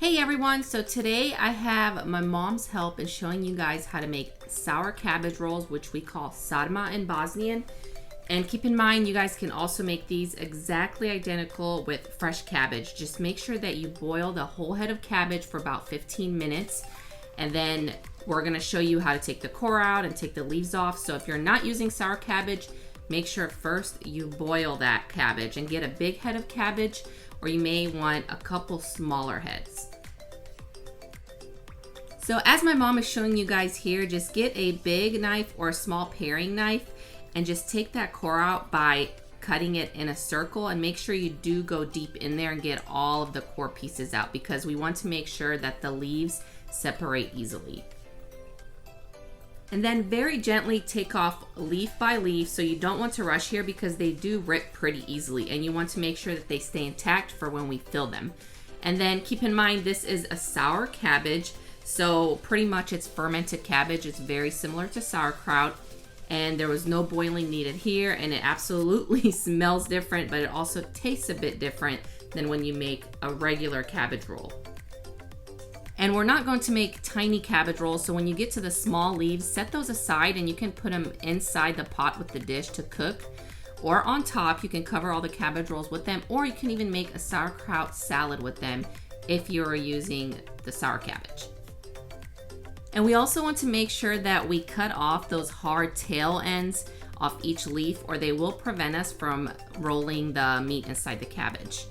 Hey everyone, so today I have my mom's help in showing you guys how to make sour cabbage rolls, which we call sarma in Bosnian. And keep in mind, you guys can also make these exactly identical with fresh cabbage. Just make sure that you boil the whole head of cabbage for about 15 minutes. And then we're gonna show you how to take the core out and take the leaves off. So if you're not using sour cabbage, make sure first you boil that cabbage and get a big head of cabbage, or you may want a couple smaller heads. So as my mom is showing you guys here, just get a big knife or a small paring knife and just take that core out by cutting it in a circle, and make sure you do go deep in there and get all of the core pieces out, because we want to make sure that the leaves separate easily. And then very gently take off leaf by leaf. So you don't want to rush here because they do rip pretty easily, and you want to make sure that they stay intact for when we fill them. And then keep in mind, this is a sour cabbage. So pretty much it's fermented cabbage. It's very similar to sauerkraut, and there was no boiling needed here, and it absolutely smells different, but it also tastes a bit different than when you make a regular cabbage roll. And we're not going to make tiny cabbage rolls, so when you get to the small leaves, set those aside and you can put them inside the pot with the dish to cook, or on top. You can cover all the cabbage rolls with them, or you can even make a sauerkraut salad with them if you're using the sour cabbage. And we also want to make sure that we cut off those hard tail ends off each leaf, or they will prevent us from rolling the meat inside the cabbage.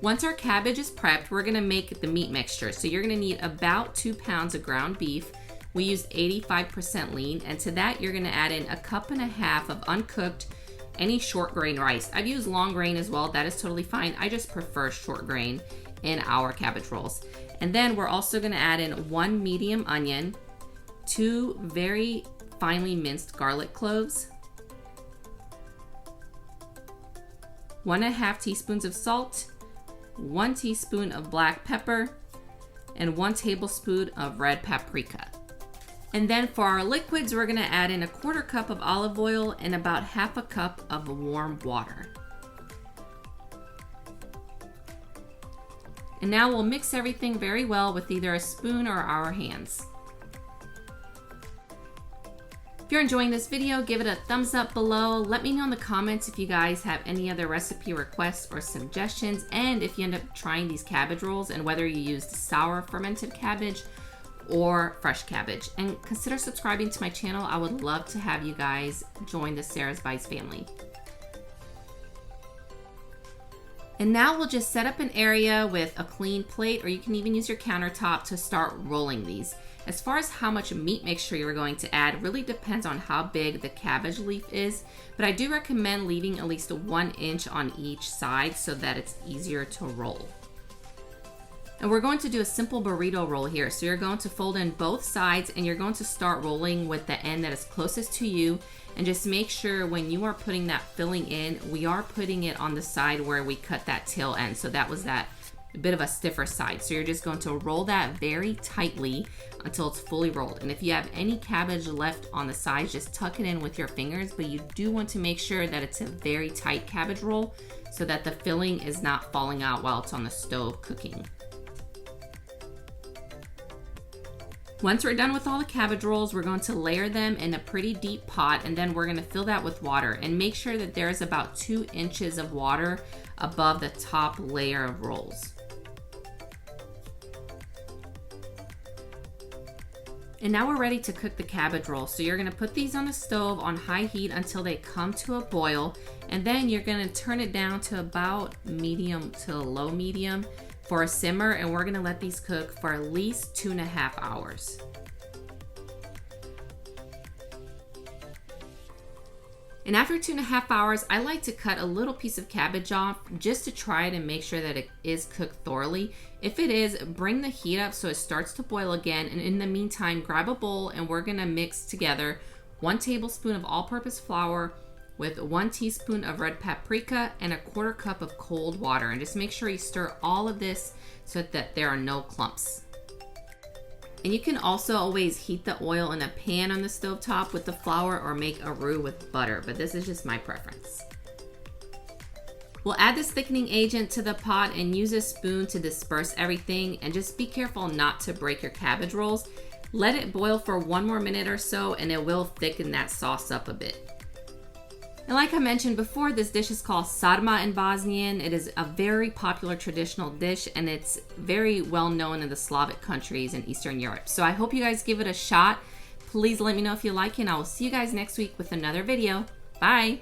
Once our cabbage is prepped, we're gonna make the meat mixture. So you're gonna need about 2 pounds of ground beef. We use 85% lean, and to that you're gonna add in 1.5 cups of uncooked, any short grain rice. I've used long grain as well, that is totally fine. I just prefer short grain in our cabbage rolls. And then we're also gonna add in 1 medium onion, 2 very finely minced garlic cloves, 1.5 teaspoons of salt, 1 teaspoon of black pepper, and 1 tablespoon of red paprika. And then for our liquids, we're gonna add in 1/4 cup of olive oil and about 1/2 cup of warm water. And now we'll mix everything very well with either a spoon or our hands. If you're enjoying this video, give it a thumbs up below. Let me know in the comments if you guys have any other recipe requests or suggestions, and if you end up trying these cabbage rolls and whether you used sour fermented cabbage or fresh cabbage. And consider subscribing to my channel. I would love to have you guys join the Sarah's Bites family. And now we'll just set up an area with a clean plate, or you can even use your countertop to start rolling these. As far as how much meat mixture you're going to add really depends on how big the cabbage leaf is, but I do recommend leaving at least 1 inch on each side so that it's easier to roll. And we're going to do a simple burrito roll here. So you're going to fold in both sides, and you're going to start rolling with the end that is closest to you. And just make sure when you are putting that filling in, we are putting it on the side where we cut that tail end. So that was that bit of a stiffer side. So you're just going to roll that very tightly until it's fully rolled. And if you have any cabbage left on the sides, just tuck it in with your fingers, but you do want to make sure that it's a very tight cabbage roll so that the filling is not falling out while it's on the stove cooking. Once we're done with all the cabbage rolls, we're going to layer them in a pretty deep pot, and then we're going to fill that with water, and make sure that there's about 2 inches of water above the top layer of rolls. And now we're ready to cook the cabbage rolls. So you're gonna put these on the stove on high heat until they come to a boil, and then you're gonna turn it down to about medium to low medium for a simmer, and we're gonna let these cook for at least 2.5 hours. And after 2.5 hours, I like to cut a little piece of cabbage off just to try it and make sure that it is cooked thoroughly. If it is, bring the heat up so it starts to boil again, and in the meantime, grab a bowl, and we're gonna mix together 1 tablespoon of all-purpose flour with 1 teaspoon of red paprika and 1/4 cup of cold water. And just make sure you stir all of this so that there are no clumps. And you can also always heat the oil in a pan on the stovetop with the flour, or make a roux with butter, but this is just my preference. We'll add this thickening agent to the pot and use a spoon to disperse everything, and just be careful not to break your cabbage rolls. Let it boil for 1 more minute or so and it will thicken that sauce up a bit. And like I mentioned before, this dish is called sarma in Bosnian. It is a very popular traditional dish and it's very well known in the Slavic countries in Eastern Europe. So I hope you guys give it a shot. Please let me know if you like it, and I will see you guys next week with another video. Bye!